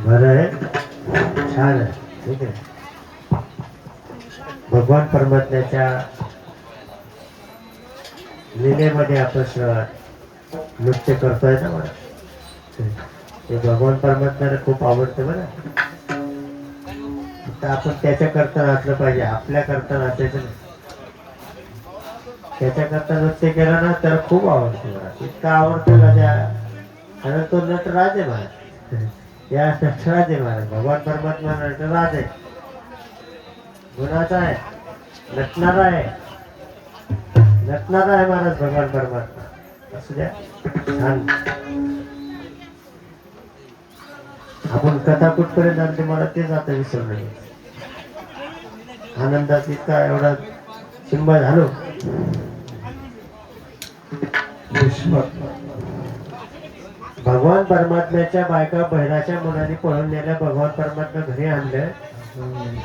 बरं आहे, छान आहे, ठीक आहे. भगवान परमात्म्याच्या लीलेमध्ये आपण नृत्य करतोय ना मला, ते भगवान परमात्म्याला खूप आवडतं बरं. तर आपण त्याच्या करता नाचलं पाहिजे, आपल्या करता नाचायचं नाही. त्याच्या करता नृत्य केलं ना तर खूप आवडतं मला, इतकं आवडतं का त्या. कारण तो नटराज आहे महाराज, या नटराज आहे महाराज. भगवान परमात्मा नटराज आहे, गुणाचा आहे, नटणारा आहे, नटणारा आहे महाराज भगवान परमात्मा. असू द्या, छान. आपण कथा कुठपर्यंत आणते मला तेच आता विसरलो. आनंदात इतका एवढा चिंब झालो. भगवान परमात्म्याच्या बायका बहिणाच्या मुलांनी पळून नेल्या. भगवान परमात्मा घरी आणलं.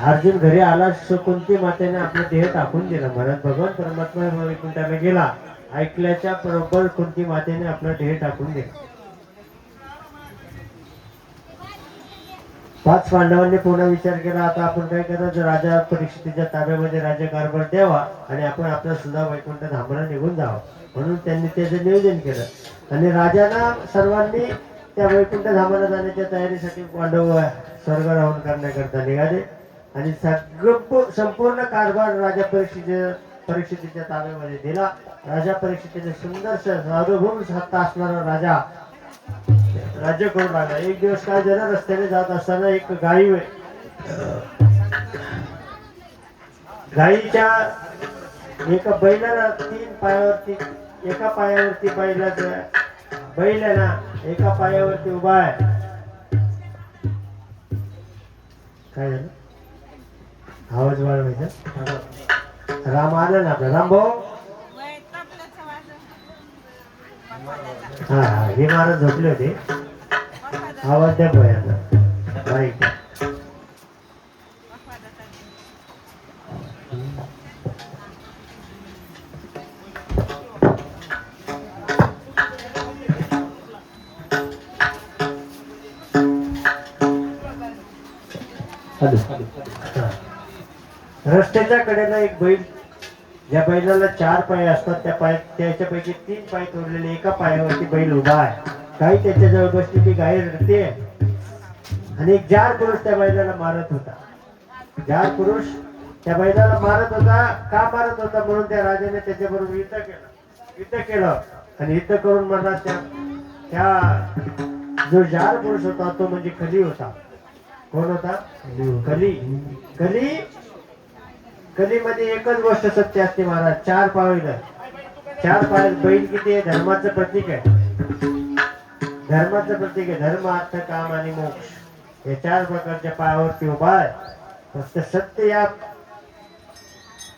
अर्जुन घरी आला, कुंती मातेने आपलं देह टाकून दिला. म्हणत भगवान परमात्मा वैकुंठाला गेला. ऐकल्याच्या बरोबर कुंती मातेने आपलं देह टाकून दिला. 5 पांडवांनी पुन्हा विचार केला, आता आपण काय करायचं, राजा परीक्षितीच्या ताब्यामध्ये राज्यकारभार द्यावा आणि आपण आपल्या सुद्धा वैकुंठ धामाला निघून जावं. म्हणून त्यांनी त्याचं नियोजन केलं आणि राजांना सर्वांनी त्या वैकुंठ धामाला जाण्याच्या तयारीसाठी पांडव स्वर्गारोहण करण्याकरता निघाले आणि संपूर्ण कारभार राजा परीक्षितीच्या ताब्यामध्ये दिला. राजा परीक्षितीने सुंदर सार्वभौम सत्ता असणारा राजा राज्य करू लागला. एक दिवस काय झालं, रस्त्याने जात असताना एक गाईच्या एका बैलाला 3 पायावरती, एका पायावरती बैल आहे ना, एका पायावरती उभा आहे. काय झालं, आवाज वाढवायचा. राम आला ना आपला, राम भाऊ. हा, हे महाराज झोपले होते. आवाज द्या भयाचा. बाईक रस्त्याच्या कडेला एक बैल, ज्या बैलाला 4 पाय असतात, त्याच्यापैकी 3 पाय तोडलेले, एका पायावरती बैल उभा आहे. गाय त्याच्याजवळ बसली, ती गाय रडते आणि एक जार पुरुष त्या बैलाला मारत होता. जार पुरुष त्या बैलाला मारत होता. का मारत होता, म्हणून त्या राजाने त्याच्याबरोबर युद्ध केलं आणि युद्ध करून म्हणला, त्या जो जार पुरुष होता तो म्हणजे कली होता. कोण होता, कली. कलीमध्ये एकच गोष्ट सत्य असते महाराज, 4 पाय बैल किती आहे, धर्माचं प्रतीक आहे. धर्माचं प्रतीक आहे. धर्म, अर्थ, काम आणि मोक्ष हे 4 प्रकारच्या पायावरती उभा आहे. फक्त सत्य या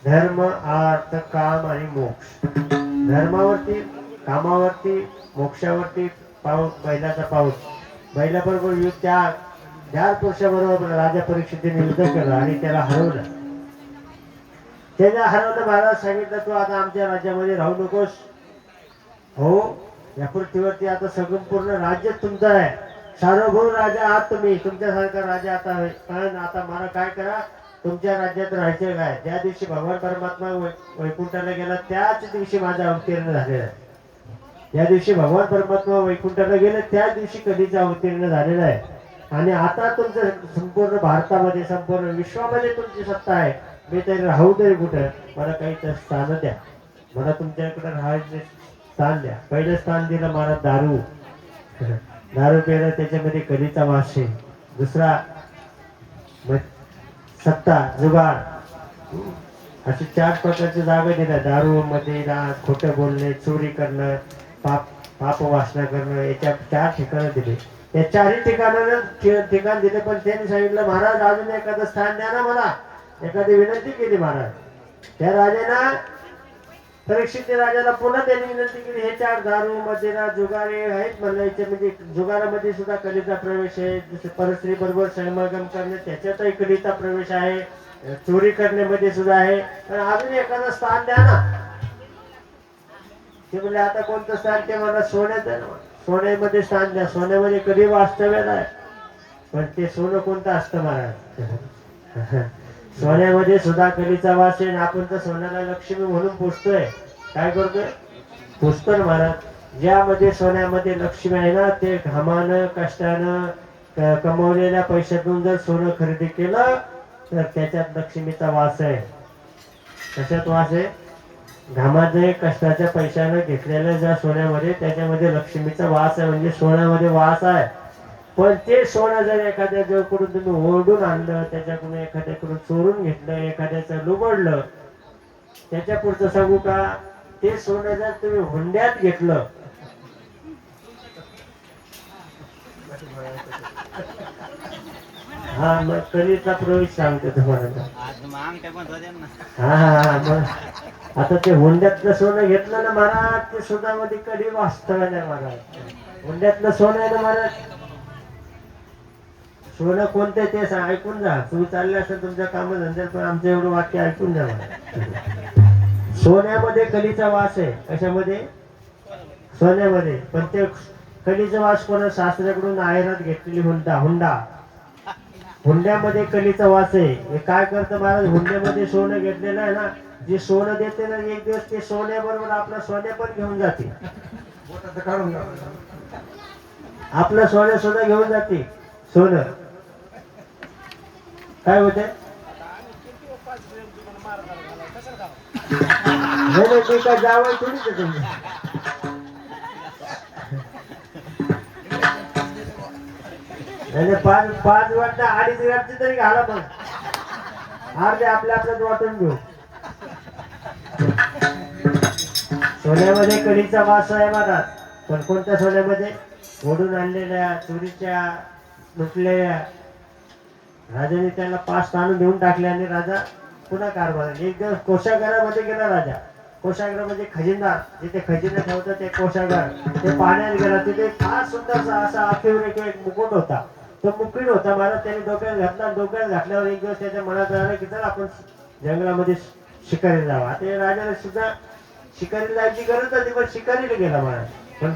धर्म, अर्थ, काम आणि मोक्ष. धर्मावरती, कामावरती, मोक्षावरती पाऊस, बैलाचा पाऊस. बैलाबरोबर त्या 4 पुरुषाबरोबर राजा परीक्षितीने युद्ध केलं आणि त्याला हरवलं. हरवलं. महाराज सांगितलं, तू आता आमच्या राज्यामध्ये राहू नकोस. हो, या पृथ्वीवरती आता संपूर्ण राज्य तुमचं आहे. सार्वभौम राजा आहात तुम्ही, तुमच्यासारखा राजा आता आहे. पण आता मला काय करा, तुमच्या राज्यात राहायचं काय. ज्या दिवशी भगवान परमात्मा वैकुंठाला गेला त्याच दिवशी माझा अवतीर्ण झालेला आहे. ज्या दिवशी भगवान परमात्मा वैकुंठाला गेले त्याच दिवशी कधीचा अवतीर्ण झालेला आहे. आणि आता तुमचं संपूर्ण भारतामध्ये, संपूर्ण विश्वामध्ये तुमची सत्ता आहे. मी तरी राहू तरी कुठं, मला काही तर स्थान द्या. मला तुमच्याकडे राहायचे स्थान द्या. पहिलं स्थान दिलं मला दारू. दारू प्यायला, त्याच्यामध्ये कधीचा वास आहे. दुसरा सत्ता, जुगार, अशी 4 प्रकारची जागा दिल्या. दारू मध्ये खोटं बोलणे, चोरी करणं, पाप वासना करणं, याच्या 4 ठिकाणं दिले. या 4ही ठिकाण दिले. पण त्यांनी सांगितलं, महाराज अजून एखादं स्थान द्या ना मला. एखादी विनंती केली महाराज. त्या राजाला, परीक्षित राजाला पुन्हा त्यांनी विनंती केली. हे 4 दारू, मदिरा, जुगारे आहेत म्हणलं. म्हणजे जुगारामध्ये सुद्धा कलेचा प्रवेश आहे. जसे परस्त्री बरोबर संगम करणे, त्याच्यातही कलेचा प्रवेश आहे. चोरी करण्यामध्ये सुद्धा आहे. पण अजून एखादं स्थान द्या ना. ते म्हणजे आता कोणतं स्थान, ते मला सोन्याचं, सोन्यामध्ये स्थान द्या. सोन्यामध्ये कधी वास्तव्य आहे. पण ते सोनं कोणतं असतं महाराज? सोन्यामध्ये सुद्धा कलीचा वास आहे. आपण तर सोन्याला लक्ष्मी म्हणून पुजतोय. काय करतोय? पुजतो ना महाराज. ज्यामध्ये सोन्यामध्ये लक्ष्मी आहे ना, ते घामानं कष्टानं कमवलेल्या पैशातून जर सोनं खरेदी केलं तर त्याच्यात लक्ष्मीचा वास आहे. कशात वास आहे? घामाचे कष्टाच्या पैशानं घेतलेल्या ज्या सोन्यामध्ये त्याच्यामध्ये लक्ष्मीचा वास आहे. म्हणजे सोन्यामध्ये वास आहे. पण ते सोनं जर एखाद्या जवळकडून तुम्ही ओरडून आणलं, त्याच्याकडून एखाद्याकडून चोरून घेतलं, एखाद्याचं लुबडलं, त्याच्या पुढचं सांगू का? ते सोनं जर तुम्ही हुंड्यात घेतलं, हा मग कलीचा प्रवेश सांगतो तुम्हाला. हा हा हा मग आता ते हुंड्यातलं सोनं घेतलं ना महाराज, ते सोन्यामध्ये कधी वास्तव नाही महाराज. हुंड्यातलं सोनं आहे ना महाराज. सोनं कोणतं ते ऐकून जा. तुम्ही चालले असेल तुमच्या कामधंद्यात, पण आमचं एवढं वाक्य ऐकून जा मला. सोन्यामध्ये कलीचा वास आहे. कशामध्ये? सोन्यामध्ये. पण ते कलीचा वास कोणा शास्त्राकडून आयरात घेतलेली हुंडा हुंड्यामध्ये कलीचा वास आहे. हे काय करतं महाराज? हुंड्यामध्ये सोनं घेतलेलं आहे ना, जे सोनं देते ना, एक दिवस ते सोन्याबरोबर आपलं सोने पण घेऊन जाते. आपलं सोनं सुद्धा घेऊन जाते. सोनं काय होते? नाही ते काय जावं थोडीच आहे तुमचं. नाही पाच पाच वाटतं 2.5 वाटते तरी घाला मग. अर्धे आपल्या आपल्यात वाटून घेऊ. सोन्यामध्ये कढीचा वास आहे महाराज. पण कोणत्या सोन्यामध्ये? ओढून आणलेल्या, चोरीच्या, लुटलेल्या. राजाने त्याला 5 ताणून देऊन टाकले आणि राजा पुन्हा कारभार. एक दिवस कोषागारामध्ये गेला राजा. कोषागार म्हणजे खजिनदार, जिथे खजिना ठेवतं ते कोषागार. ते पाण्यात गेला. तिथे फार सुंदर असा अतिरेक एक मुकुट होता. तो मुकुट होता महाराज. त्याने डोक्यात घातला. डोक्यात घातल्यावर एक दिवस त्याच्या मनात आलं की चल आपण जंगलामध्ये शिकारी जावा. ते राजाला सुद्धा शिकारीला जायची गरज होती, पण शिकारीला गेला महाराज. पण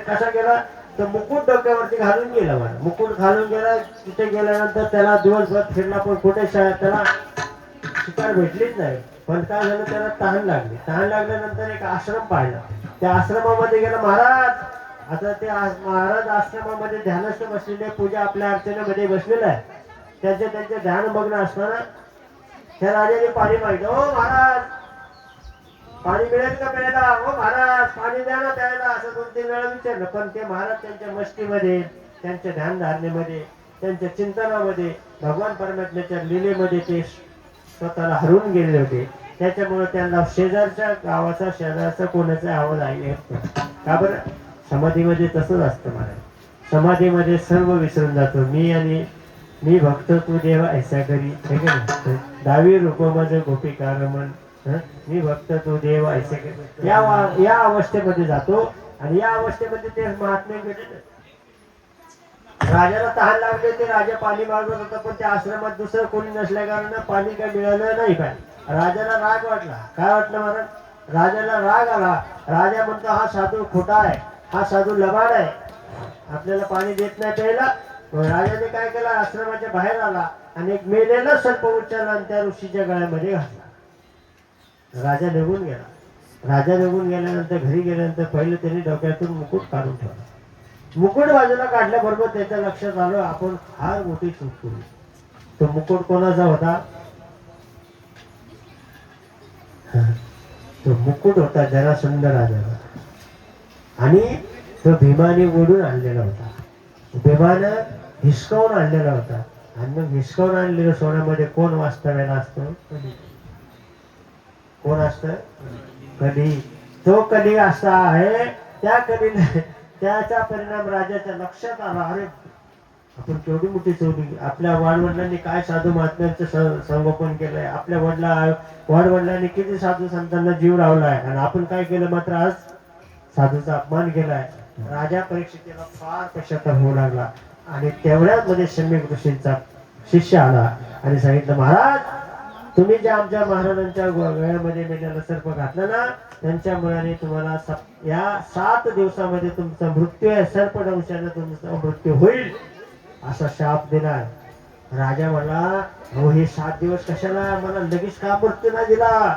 कसा गेला? तर मुकुट डोक्यावरती घालून गेला महाराज. मुकुट घालून गेला. तिथे गेल्यानंतर त्याला दिवसभर फिरला, पण कुठे त्याला शिकार भेटलीच नाही. पण काय झालं? त्याला तहान लागली. तहान लागल्यानंतर एक आश्रम पाहिला. त्या आश्रमामध्ये गेला महाराज. आता ते महाराज आश्रमामध्ये ध्यानस्थ बसलेले, पूजा आपल्या अर्चनेमध्ये बसलेला आहे. त्यांच्या ध्यानमग्न असताना त्या राजाने पाणी मागितलं. ओ महाराज, पाणी मिळेल का प्यायला? हो महाराज, पाणी द्या ना प्यायला. असं 2-3 वेळा विचारलं. पण ते महाराज त्यांच्या मस्तीमध्ये, त्यांच्या ध्यानधारणेमध्ये, त्यांच्या चिंतनामध्ये, भगवान परमात्म्याच्या लीलेमध्ये ते स्वतःला हरवून गेले होते. त्याच्यामुळे त्यांना शेजारच्या गावाचा, शेजारचा कोणाचा आवाज ऐकत नाही. का बरं? समाधीमध्ये तसंच असतं महाराज. समाधीमध्ये सर्व विसरून जातो. मी भक्त तू देव ऐसा करी. दहावी रूपामध्ये गोपिका रमण. मी भक्त तो देव ऐसे करी. या अवस्थेमध्ये जातो. आणि या अवस्थेमध्ये ते महात्मे भेटले. राजाला तहान लागले होते. राजा पाणी मागत होता, पण त्या आश्रमात दुसरं कोणी नसल्या कारणानं पाणी काही मिळालं नाही. काय राजाला राग वाटला. काय वाटलं महाराज? राजाला राग आला. राजा म्हणतो हा साधू खोटा आहे, हा साधू लबाड आहे, आपल्याला पाणी देत नाही प्यायला. राजाने काय केलं? आश्रमाच्या बाहेर आला आणि एक मेलेला सर्प उचलला आणि त्या ऋषीच्या गळ्यामध्ये घातला. राजा निघून गेला. राजा निघून गेल्यानंतर घरी गेल्यानंतर पहिलं त्यांनी डोक्यातून मुकुट काढून ठेवला. मुकुट बाजूला काढल्याबरोबर त्याच्या लक्षात आलं आपण फार मोठी चूक केली. तो मुकुट कोणाचा होता? तो मुकुट होता जरासंध राजाचा. आणि तो भीमाने ओढून आणलेला होता. भीमानं हिसकावून आणलेला होता. आणि मग हिसकावून आणलेलं सोन्यामध्ये कोण वास्तव्याला असतं? कोण असतं? कली. तो कली असा आहे. त्या कलीला त्याचा परिणाम राजाच्या लक्षात आला. अरे आपण केवढी मोठी चोरी. आपल्या वाडवडिलांनी काय साधू महात्म्यांचं संगोपन केलंय. आपल्या वाडवडिलांनी किती साधू संतांना जीव लावलाय. आणि आपण काय केलं? मात्र आज साधूचा अपमान केलाय. राजा परीक्षितेला फार पश्चाताप होऊ लागला. आणि तेवढ्याच मध्ये सम्यक ऋषींचा शिष्य आला आणि सांगितलं महाराज, तुम्ही ज्या आमच्या महाराजांच्या गळ्यामध्ये मेलेला सर्प घातला ना, त्यांच्या मुलाने तुम्हाला या 7 दिवसामध्ये तुमचा मृत्यू आहे. सर्पदंशाने तुमचा मृत्यू होईल. असा शाप दिला. राजा म्हणला हो हे 7 दिवस कशाला मला लगेच का मृत्यू नाही दिला.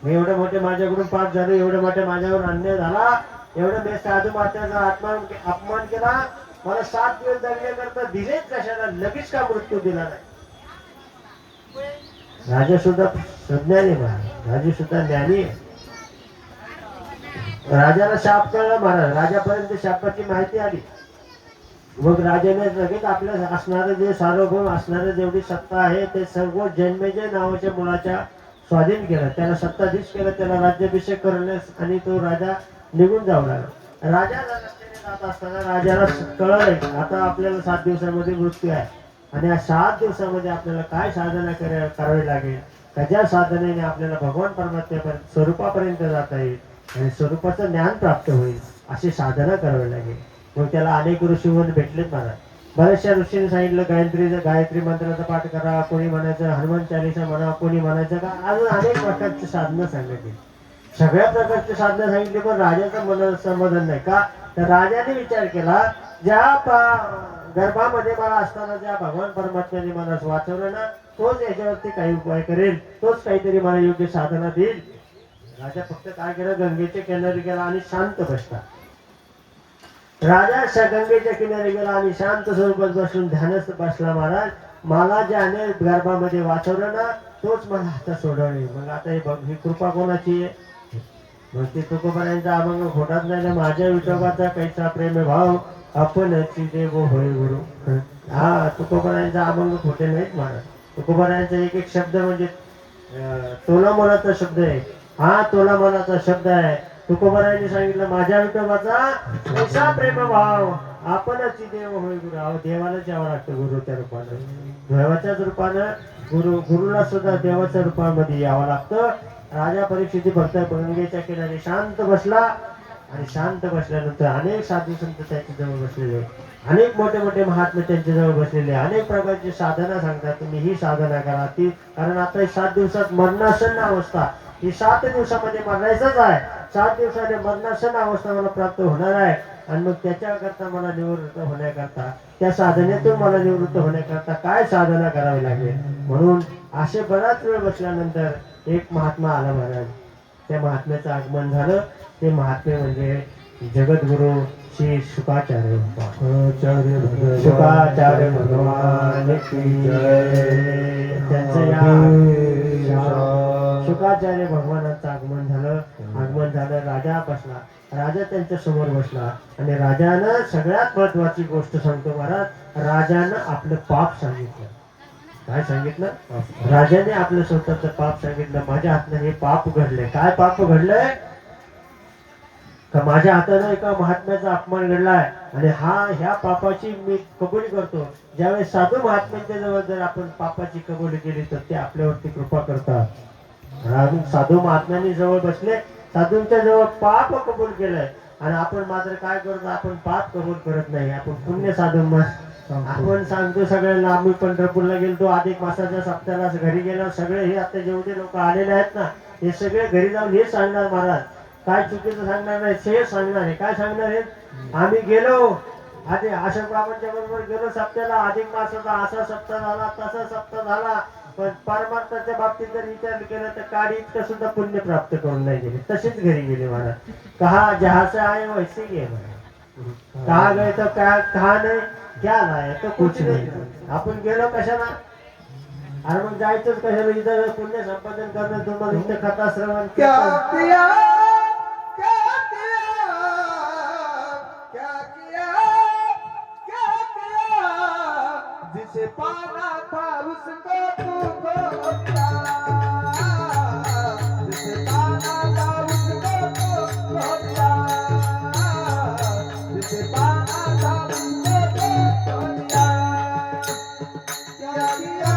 मी एवढे मोठे माझ्याकडून पाप झाले, एवढे मोठे माझ्यावर अन्याय झाला, एवढं मी साधू मात्याचा अपमान केला, मला 7 दिवस जगण्याकरता दिलेच कशाला, लगेच का मृत्यू दिला नाही. राजा सुद्धा सज्ञानी महाराज, राजा सुद्धा ज्ञानी आहे. राजाला शाप कळला महाराज, राजापर्यंत शापाची माहिती आली. मग राजाने लगेच आपल्या असणारे जे सार्वभौम असणारे जेवढी सत्ता आहे ते सर्व जन्मेजय नावाच्या मुलाच्या स्वाधीन केलं, त्याला सत्ताधीश केलं, त्याला राज्याभिषेक करण्यास आणि तो राजा निघून जाऊ लागला. राजा रस्त्याने जात असताना राजाला कळलं आता आपल्याला 7 दिवसामध्ये मृत्यू आहे आणि या 7 दिवसामध्ये आपल्याला काय साधना करावी लागेल, कशा साधनेने आपल्याला भगवान परमात्म्यापर्यंत स्वरूपापर्यंत जाता येईल आणि स्वरूपाचं ज्ञान प्राप्त होईल अशी साधना करावी लागेल. मग त्याला अनेक ऋषीवर भेटलेत महाराज. बऱ्याचशा ऋषीने सांगितलं गायत्री मंत्राचा पाठ करा, कोणी म्हणायचं हनुमान चालीसा म्हणा, कोणी म्हणायचं का अजून अनेक प्रकारची साधनं सांगितली. सगळ्या प्रकारची साधनं सांगितली पण राजाचं मन समाधान नाही का. तर राजाने विचार केला गर्भामध्ये मला असताना ज्या भगवान परमात्म्याने मला वाचवलं ना तोच याच्यावरती काही उपाय करेल, तोच काहीतरी मला योग्य साधना देईल. राजा फक्त काय केलं गंगेच्या किनारी गेला आणि शांत बसला. राजा गंगेच्या किनारी गेला आणि शांत स्वरूपात बसून ध्यानस्थ बसला. महाराज मला ज्याने गर्भामध्ये वाचवलं ना तोच मला आता सोडवले. मग आता ही कृपा कोणाची आहे. मग ते तुकोबारायांचा अभंग खोटात नाही ना, माझ्या विठोबाचा कैसा प्रेम भाव आपणची देव होय गुरु. हा तुकोबारायांचा अभंग खोटे नाहीत महाराज. तुकोबारायांचा एक एक शब्द म्हणजे तोला मनाचा शब्द आहे. हा तोला मनाचा शब्द आहे. तुकोबारायांनी सांगितलं माझ्या विठोबाचा कैसा प्रेम भाव आपणच देव होय गुरु. अहो देवालाच यावं लागतं गुरुच्या रूपानं, देवाच्याच रूपानं गुरुला सुद्धा देवाच्या रूपामध्ये यावं लागतं. राजा परीक्षित भक्त गंगेच्या किनारी शांत बसला आणि शांत बसल्यानंतर अनेक साधू संत त्याच्या जवळ बसलेले, अनेक मोठे मोठे महात्मे त्यांच्या जवळ बसलेले, अनेक प्रकारची साधना सांगतात तुम्ही ही साधना करा ती, कारण आता 7 दिवसात मरणासन्न अवस्था, ही 7 दिवसामध्ये मरणायचंच आहे. 7 दिवसाने मरणासन्न अवस्था मला प्राप्त होणार आहे आणि मग त्याच्याकरता मला निवृत्त होण्याकरता त्या साधनेतून मला निवृत्त होण्याकरता काय साधना करावी लागेल. म्हणून असे बराच वेळ बसल्यानंतर एक महात्मा आला महाराज. त्या महात्म्याचं आगमन झालं. ते महात्मे म्हणजे जगद्गुरु श्री शुकाचार्य भगवान की जय. त्यांचं या शुकाचार्य भगवानाचं आगमन झालं. राजा बसला. राजा त्यांच्या समोर बसला आणि राजानं सगळ्यात महत्वाची गोष्ट सांगतो महाराज, राजानं आपलं पाप सांगितलं. काय सांगितलं. राजाने आपलं स्वतःचं पाप सांगितलं. माझ्या हातनं हे पाप घडले. काय पाप घडलंय का माझ्या हाताने एका महात्म्याचा अपमान घडलाय आणि ह्या पापाची मी कबुली करतो. ज्यावेळेस साधू महात्म्यांच्या जवळ जर आपण पापाची कबुली केली तर ते आपल्यावरती कृपा करतात. साधू महात्म्यांनी जवळ बसले, साधूंच्या जवळ पाप कबूल केलंय आणि आपण मात्र काय करतो, आपण पाप कबूल करत नाही. आपण पुण्य साधू आपण सांगतो सगळ्यांना. आम्ही पंढरपूरला गेलो अधिक मासाच्या सप्त्याला, घरी गेलो सगळे हे आता जेवढे लोक आलेले आहेत ना हे सगळे घरी जाऊन हे सांगणार महाराज, काय चुकीचं सांगणार नाही, हे सांगणार आहे. काय सांगणार आहे, आम्ही गेलो आधी अशोक बाबांच्या बरोबर गेलो सप्त्याला, अधिक मासाचा असा सप्ताह झाला तसा सप्ताह झाला, पण परमार्थाच्या बाबतीत जर विचार केला तर काडी इतकं सुद्धा पुण्य प्राप्त करून नाही गेले, तसेच घरी गेले महाराज. कहा जहां से आए वैसे गे महाराज, कहा गए तो कहा नाही, क्या लाए तो कुछ नाही. आपण गेलो कशाला, अरे मग जायचंच कशाला, इथं पुण्य संपादन करणं, तुम्हाला इथं कथा श्रवण जिसे पाना था उसको तुमको दिया, जिसे पाना था उसको तुमको दिया, जिसे पाना था उसको तुमको दिया. क्या किया,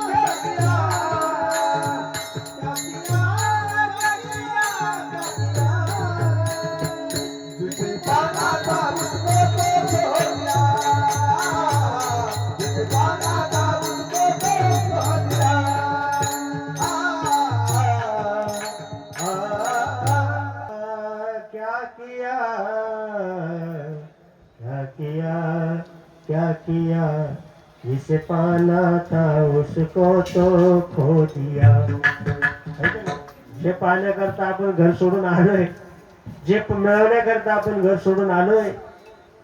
क्या किया, क्या किया, क्या किया, जिसे पाना था उसको तुमको दिया. क्या किया क्या किया, इसे पाना था उसको तो खो दिया. है का नाही? जे पाहण्याकरता आपण घर सोडून आलोय, जे मिळवण्याकरता आपण घर सोडून आलोय,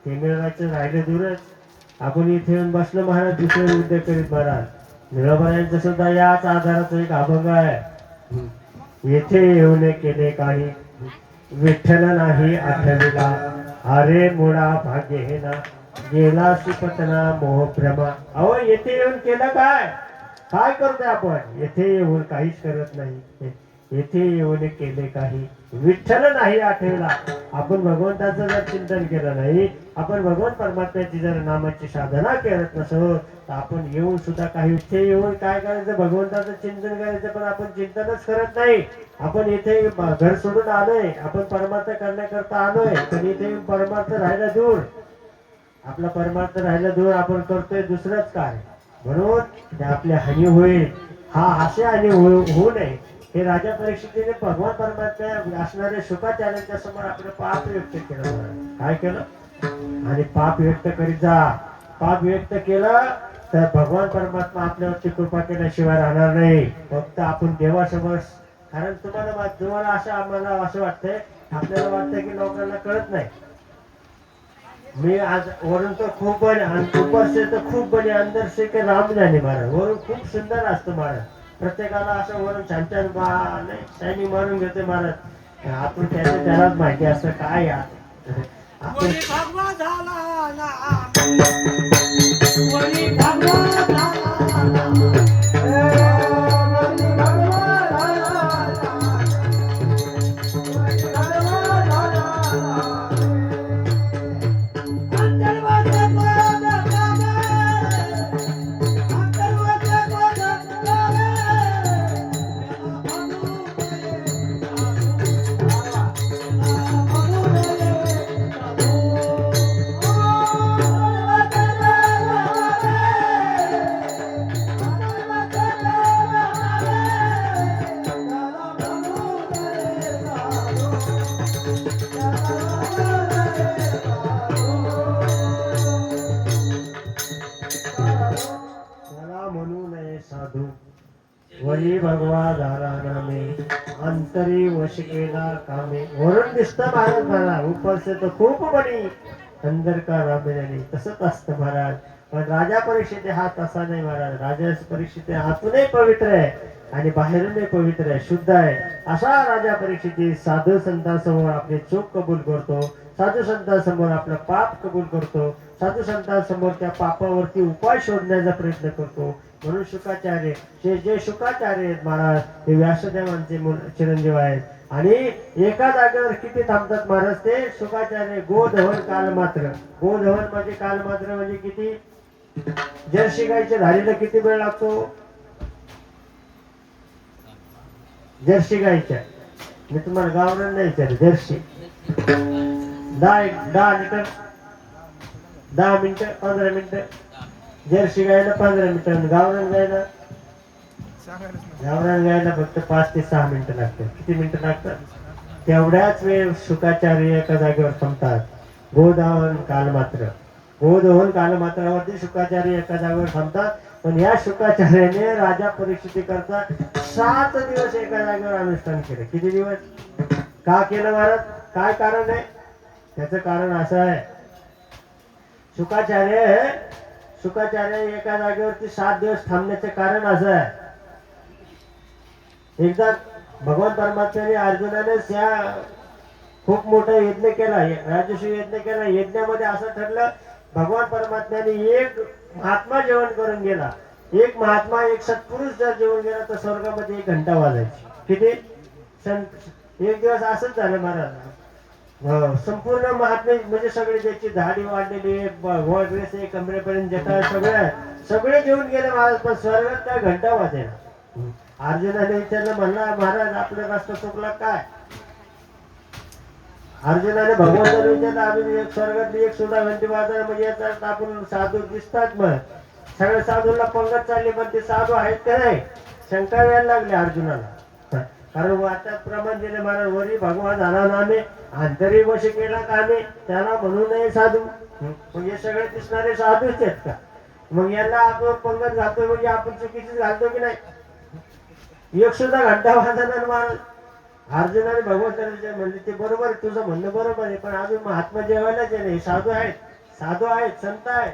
ते मिळवायचं राहिलं दूरच. आपण इथे येऊन बसलो महाराज, दुसरे उद्योग करीत महाराज. निळोबायांचं सुद्धा याच आधाराचा एक अभंग आहे. येथे येऊन केले काही, विठ्ठल नाही आठविला, अरे मुळा भाग्य ना, गेला सुपतना मोह भ्रमा. अहो येथे येऊन केलं काय, काय करतोय आपण? येथे येऊन काहीच करत नाही. येथे येऊन केले काही, विठ्ठल नाही आठवला. आपण भगवंताचं जर चिंतन केलं नाही, आपण भगवंत परमात्म्याची जर नामाची साधना करत नसो, तर आपण येऊन सुद्धा काही, इथे येऊन काय करायचं? भगवंताचं चिंतन करायचं, पण आपण चिंतनच करत नाही. आपण इथे घर सोडून आलोय, आपण परमार्थ करण्याकरता आलोय, पण इथे येऊन परमार्थ राहिला दूर. आपला परमार्थ राहिला दूर, आपण करतोय दुसरंच काय. म्हणून ते आपली हानी होईल. हा असे हानी होऊ नये, हे राजा परीक्षितीने भगवान परमात्मा असणारे शुकाचार्यांच्या समोर आपलं पाप व्यक्त केलं. काय केलं? आणि पाप व्यक्त करीत जा. पाप व्यक्त केलं तर भगवान परमात्मा आपल्यावरती कृपा केल्याशिवाय राहणार नाही. फक्त आपण देवासमोर, कारण तुम्हाला असं, आम्हाला असं वाटतंय, आपल्याला वाटतं की लोकांना कळत नाही. मी आज वरून तर खूप बने आणि ऊपर से तर खूप बने, अंदर से के राम जाने महाराज. वरून खूप सुंदर असतं महाराज. प्रत्येकाला असं वरून छान छान नाही शायनिंग मारून घेते महाराज. आपण त्यालाच माहिती असतं काय यार. आपण वरी भगवा झाला ना, वरी भगवा झाला ना, वरी भगवा झाला ना, वरी भगवा झाला ना. अंतर्वाचे पद गावे, अंतर्वाचे पद गावे, त्याला म्हणू नये साधू, वली भगवा झाला नामे, अंतरी वश केला कामे. वरून दिसतं महाराज मला, ऊपर से तो खूप बनी, अंदर का राम जाने. तसंच असतं महाराज. पण राजा परीक्षित हा तसा नाही महाराज. राजा परीक्षित आतूनही पवित्र आहे आणि बाहेरूनही पवित्र आहे, शुद्ध आहे. असा राजा परीक्षित साधू संतांसमोर आपली चूक कबूल करतो, साधू संतांसमोर आपलं पाप कबूल करतो, साधू संतांसमोर त्या पापावरती उपाय शोधण्याचा प्रयत्न करतो. म्हणून शुकाचार्य, जे शुकाचार्य आहेत महाराज, हे व्यासदेवांचे चिरंजीव आहेत. आणि एका जागेवर किती थांबतात महाराज ते शुकाचार्य? गोधवन काल मात्र. गोधवन म्हणजे काल मात्र म्हणजे किती? जर्सी गाईच्या धारीला किती वेळ लागतो? जर्सी गाईच्या, मी तुम्हाला गावरान नाही विचार, जर्सी 10 लिटर, 10 मिनिटं, 15 मिनिटं. जर्सी गायला 15 मिनिटं, गावरान गायला फक्त 5 ते 6 मिनिटं लागतात. किती मिनिटं लागतात? तेवढ्याच वेळ शुकाचार्य एका जागेवर थांबतात. गोधवन कालमात्र, गोधवन कालमात्रावरती शुकाचार्य एका जागेवर थांबतात. पण या शुकाचार्याने राजा परीक्षिती करता 7 दिवस एका जागेवर अनुष्ठान केलं. किती दिवस? का केलं महाराज? काय कारण आहे? त्याचं कारण असं आहे, शुकाचार्य एका जागेवरती 7 दिवस थांबण्याचे कारण असं आहे. एकदा भगवान परमात्म्याने अर्जुनाने खूप मोठा यज्ञ केला, राजस्वी यज्ञ केला. यज्ञामध्ये असं ठरलं, भगवान परमात्म्याने एक महात्मा जेवण करून गेला. एक महात्मा, एक सत्पुरुष जर जेवण गेला तर स्वर्गामध्ये 1 घंटा वाजायची. किती? एक दिवस असंच झालं महाराज. संपूर्ण महात्मे म्हणजे सगळे ज्याची दाढी वाढलेली, ड्रेस आहे कमरेपर्यंत, जटा, सगळे जेवून गेले महाराज, पण स्वर्गात काय घंटा वाजेना. अर्जुनाने विचारलं, म्हणला महाराज आपला रस्ता चुकला काय? अर्जुनाने भगवंताने विचारलं, आम्ही एक स्वर्गातली एक सुद्धा घंटी वाजणार म्हणजे याचा आपण साधू दिसतात. मग सगळ्या साधूला पंगत चालली, पण ते साधू आहेत का नाही शंका यायला लागले अर्जुनाला. कारण आता प्रमाण दिले महाराज वरी भगवान झाला नामे अंतरी वश केला कामे त्याला म्हणू नये साधू. मग हे सगळे दिसणारे साधूच आहेत का? मग यांना आपण पंगत घालतो म्हणजे आपण चुकीचीच घालतो की नाही? एक सुद्धा घंटा वाजणार महाराज. अर्जुनाने भगवंताने म्हणले ते बरोबर आहे, तुझं म्हणणं बरोबर आहे, पण अजून महात्मा जेवायलाच आहे नाही. साधू आहेत, साधू आहेत, संत आहेत,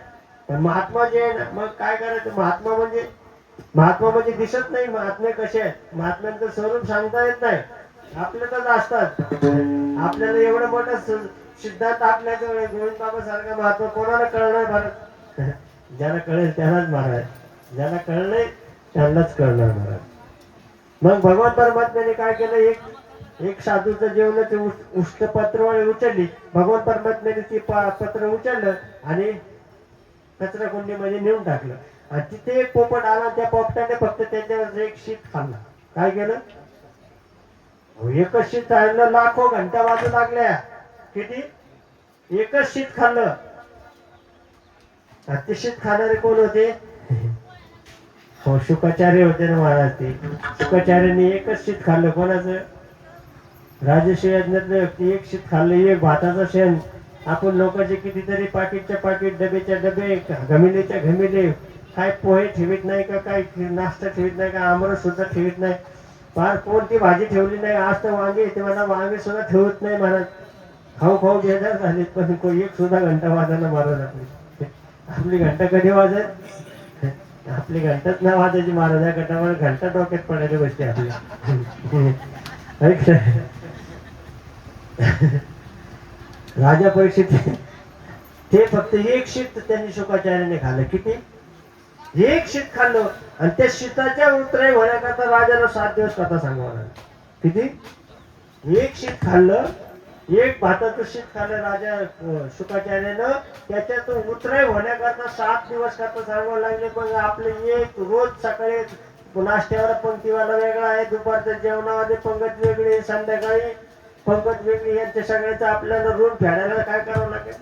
पण महात्मा जे आहे ना, मग काय करायचं? महात्मा म्हणजे दिसत नाही. महात्मे कसे आहेत? महात्म्यांचं स्वरूप सांगता येत नाही, आपल्यातच असतात. आपल्याला एवढं मोठं सिद्धांत आपल्याजवळ गोविंद बाबा सारखा महात्मा कोणाला कळणार भारत? ज्याला कळेल त्यालाच महाराज, ज्याला कळलंय त्यालाच कळणार महाराज. मग भगवान परमात्म्याने काय केलं? एक साधूचं जेवणाचे उष्ट पत्रवाळी उचलली. भगवान परमात्म्याने ती पत्र उचललं आणि कचरा कुंडीमध्ये नेऊन टाकलं. आणि तिथे एक पोपट आला, त्या पोपटाने फक्त त्याच्यावर एक शीत खाल्ला. काय केलं? एकच शीत खाल्लं, लाखो घंटा वाजू लागल्या. किती? एकच शीत खाल्लं. ते शीत खाणारे कोण होते? हो, शुकाचार्य होते ना महाराज. ते शुकाचार्यांनी एकच शीत खाल्लं. कोणाचं? राजश्री यज्ञातलं व्यक्ती एक शीत खाल्लं, एक भाताचं शेण. आपण लोकांचे कितीतरी पाकिटच्या पाकिट, डबेच्या डबे, घमिलेच्या घमिले, काय पोहे ठेवीत नाही का, काय नाश्ता ठेवीत नाही का, आमरस सुद्धा ठेवीत नाही, फार कोणती भाजी ठेवली नाही. आज तर वांगे येते मला, वांगे सुद्धा ठेवत नाही महाराज. खाऊ खाऊ बेजार झाले, पण एक सुद्धा घंटा वाजायला महाराज. आपली घंटा कधी वाजत? आपली घंटाच ना वाजायची महाराज. या घंटावर घंटा डोक्यात पडायला गोष्टी आपली. राजा परीक्षित ते फक्त एक शीत त्यांनी शुकाचार्याने खाल्लं. किती? एक शीत खाल्लं. आणि त्या शीताच्या उतराई होण्याकरता राजाला 7 दिवस कथा सांगावं लागलं. किती? एक शीत खाल्लं, एक भाताचं शीत खाल्लं राजा शुकाचार्यानं. त्याच्यातून उतराई होण्याकरता 7 दिवस कथा सांगावं लागले. पण आपले एक रोज सकाळी नाश्त्यावर पंक्तीवाला वेगळा आहे, दुपारच्या जेवणामध्ये पंगत वेगळी, संध्याकाळी पंगत वेगळी. यांच्या सगळ्याचं आपल्याला ऋण फेडायला काय करावं लागेल?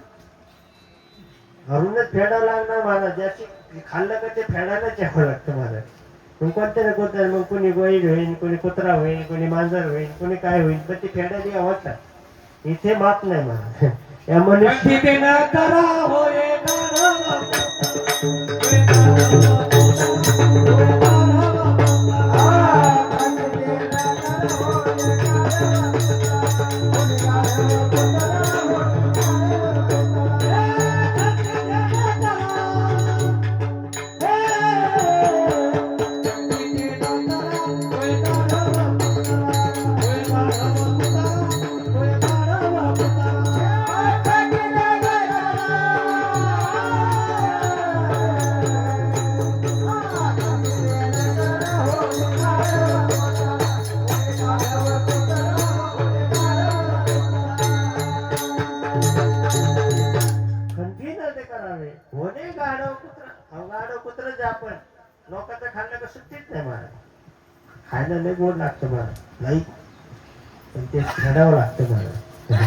ऋणच फेडावं लागणार महाराज. ज्याची खाल्लं का ते फेडायलाच यावं लागतं महाराज. मग कोणत्या ना कोणत्या, मग कोणी बैल होईल, कोणी कुत्रा होईल, कोणी मांजर होईल, कोणी काय होईल, पण ते फेडायला यावंच लागतं. इथे माप नाही महाराज. या मनुष्य आपण लोकांचं खाल्लं का सुट्टीच नाही महाराज. खायला लय गोड लागतं महाराज, नाही पण ते फेडावं लागतं महाराज.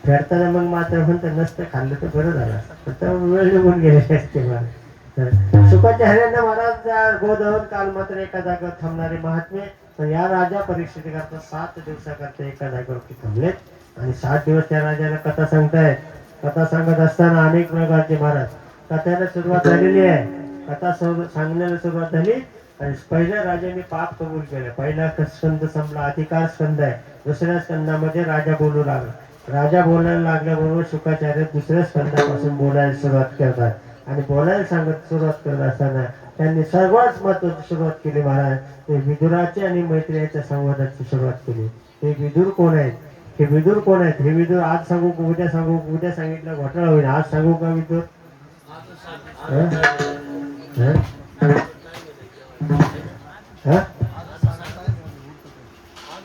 फेडताना मग मात्र म्हणतं नसतं खाल्लं तर बरं झालं असतं, तर वेळ निघून गेले असते महाराज. शुकाचार्यांना महाराज गोदहन काल मात्र एका जागेवर थांबणारे महात्मे. पण या राजा परीक्षेकरता 7 दिवसाकरता एका जागेवरती थांबलेत. आणि 7 दिवस त्या राजाला कथा सांगतायत. कथा सांगत असताना अनेक प्रकारचे महाराज कथेला सुरुवात झालेली आहे. कथा सांगण्याला सुरुवात झाली आणि पहिल्या राजाने पाप कबूल केलं. पहिला स्कंद संपला, अधिकार स्कंद आहे. दुसऱ्या स्कंदामध्ये राजा बोलू लागला. राजा बोलायला लागल्याबरोबर शुकाचार्य दुसऱ्या स्कंदापासून बोलायला सुरुवात करतात. आणि बोलायला सुरुवात करत असताना त्यांनी सर्वात महत्वाची सुरुवात केली महाराज. ते विदुराची आणि मैत्रियाच्या संवादाची सुरुवात केली. हे विदुर कोण आहेत? हे विदुर कोण आहेत? हे विदुर आज सांगू का उद्या सांगू? उद्या सांगितलं घोटाळा होईल. आज सांगू का विदुर?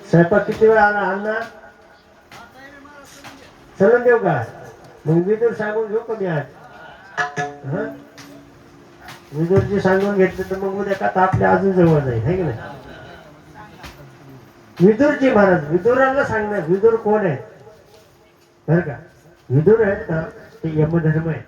स्वयंपाक किती वेळ आला अण्णा? चलून देऊ का? मग विदुर सांगून घेऊ का मी आज? विदुरची सांगून घेतलं तर मग उद्या कथा आपल्या अजून जवळ जाईल, है की नाही? विदुरची महाराज, विदुराला सांगणार. विदुर कोण आहे बरं का? विदुर आहेत ना, ते यमधर्म आहे.